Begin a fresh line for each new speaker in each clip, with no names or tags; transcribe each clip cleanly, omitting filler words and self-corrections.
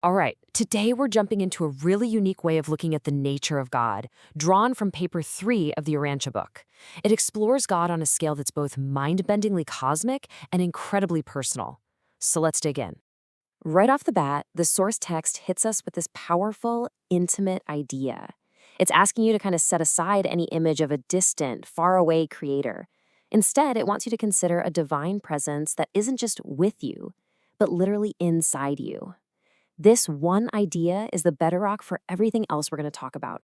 All right, today we're jumping into a really unique way of looking at the nature of God, drawn from paper 3 of the Urantia book. It explores God on a scale that's both mind-bendingly cosmic and incredibly personal. So let's dig in. Right off the bat, the source text hits us with this powerful, intimate idea. It's asking you to kind of set aside any image of a distant, faraway creator. Instead, it wants you to consider a divine presence that isn't just with you, but literally inside you. This one idea is the bedrock for everything else we're going to talk about.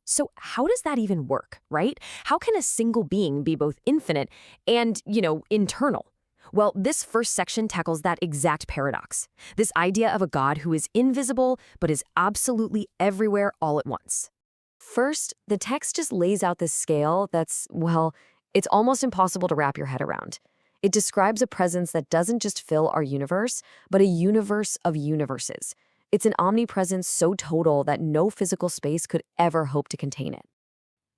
So, how does that even work, right? How can a single being be both infinite and, internal? Well, this first section tackles that exact paradox. This idea of a God who is invisible but is absolutely everywhere all at once. First, the text just lays out this scale that's, well, it's almost impossible to wrap your head around. It describes a presence that doesn't just fill our universe, but a universe of universes. It's an omnipresence so total that no physical space could ever hope to contain it.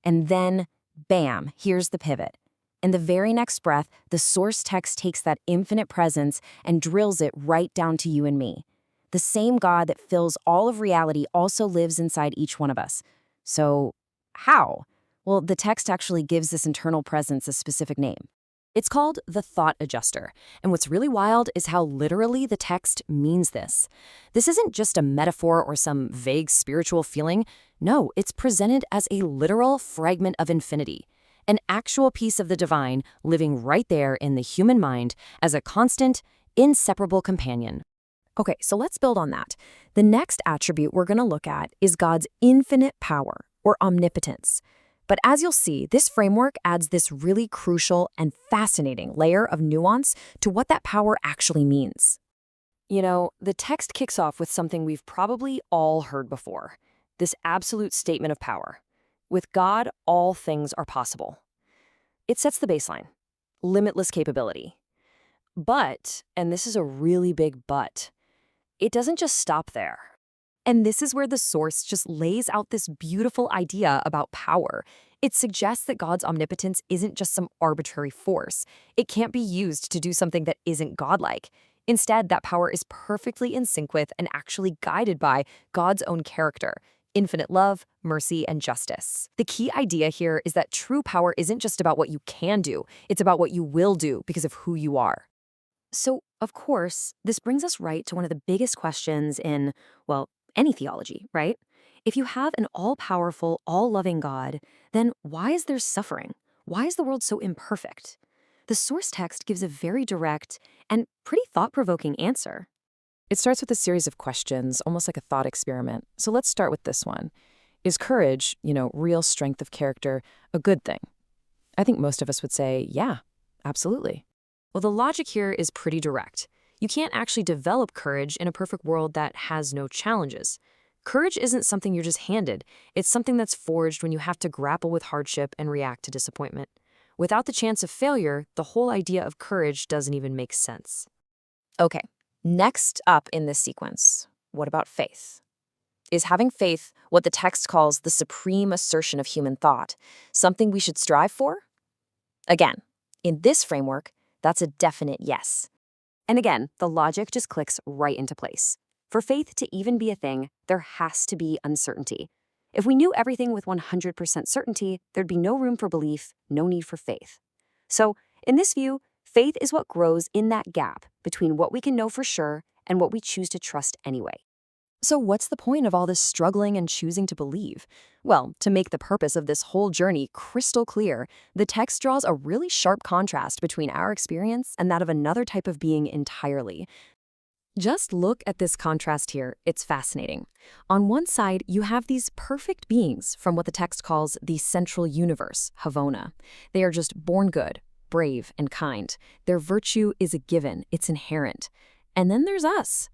And then, bam, here's the pivot. In the very next breath, the source text takes that infinite presence and drills it right down to you and me. The same God that fills all of reality also lives inside each one of us. So, how? Well, the text actually gives this internal presence a specific name. It's called the thought adjuster, and what's really wild is how literally the text means this. This isn't just a metaphor or some vague spiritual feeling. No, it's presented as a literal fragment of infinity, an actual piece of the divine living right there in the human mind as a constant, inseparable companion. Okay, so let's build on that. The next attribute we're going to look at is God's infinite power, or omnipotence. But as you'll see, this framework adds this really crucial and fascinating layer of nuance to what that power actually means. The text kicks off with something we've probably all heard before, this absolute statement of power. With God, all things are possible. It sets the baseline, limitless capability. But, and this is a really big but, it doesn't just stop there. And this is where the source just lays out this beautiful idea about power. It suggests that God's omnipotence isn't just some arbitrary force. It can't be used to do something that isn't godlike. Instead, that power is perfectly in sync with and actually guided by God's own character, infinite love, mercy, and justice. The key idea here is that true power isn't just about what you can do, it's about what you will do because of who you are. So, of course, this brings us right to one of the biggest questions in, well, any theology, right? If you have an all-powerful, all-loving God, then why is there suffering? Why is the world so imperfect? The source text gives a very direct and pretty thought-provoking answer. It starts with a series of questions, almost like a thought experiment. So let's start with this one. Is courage, real strength of character, a good thing? I think most of us would say, yeah, absolutely. Well, the logic here is pretty direct. You can't actually develop courage in a perfect world that has no challenges. Courage isn't something you're just handed. It's something that's forged when you have to grapple with hardship and react to disappointment. Without the chance of failure, the whole idea of courage doesn't even make sense. Okay, next up in this sequence, what about faith? Is having faith what the text calls the supreme assertion of human thought, something we should strive for? Again, in this framework, that's a definite yes. And again, the logic just clicks right into place. For faith to even be a thing, there has to be uncertainty. If we knew everything with 100% certainty, there'd be no room for belief, no need for faith. So, in this view, faith is what grows in that gap between what we can know for sure and what we choose to trust anyway. So what's the point of all this struggling and choosing to believe? Well, to make the purpose of this whole journey crystal clear, the text draws a really sharp contrast between our experience and that of another type of being entirely. Just look at this contrast here. It's fascinating. On one side, you have these perfect beings from what the text calls the central universe, Havona. They are just born good, brave, and kind. Their virtue is a given. It's inherent. And then there's us.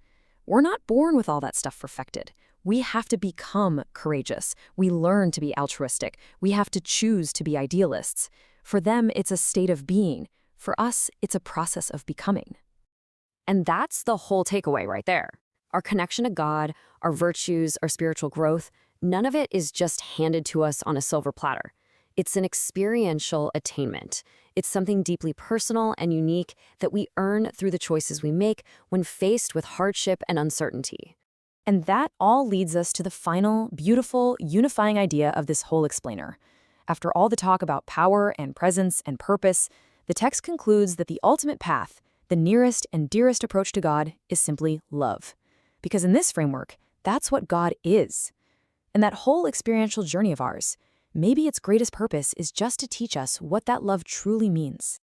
We're not born with all that stuff perfected. We have to become courageous. We learn to be altruistic. We have to choose to be idealists. For them, it's a state of being. For us, it's a process of becoming. And that's the whole takeaway right there. Our connection to God, our virtues, our spiritual growth, none of it is just handed to us on a silver platter. It's an experiential attainment. It's something deeply personal and unique that we earn through the choices we make when faced with hardship and uncertainty.
And that all leads us to the final, beautiful, unifying idea of this whole explainer. After all the talk about power and presence and purpose, the text concludes that the ultimate path, the nearest and dearest approach to God, is simply love. Because in this framework, that's what God is. And that whole experiential journey of ours, maybe its greatest purpose is just to teach us what that love truly means.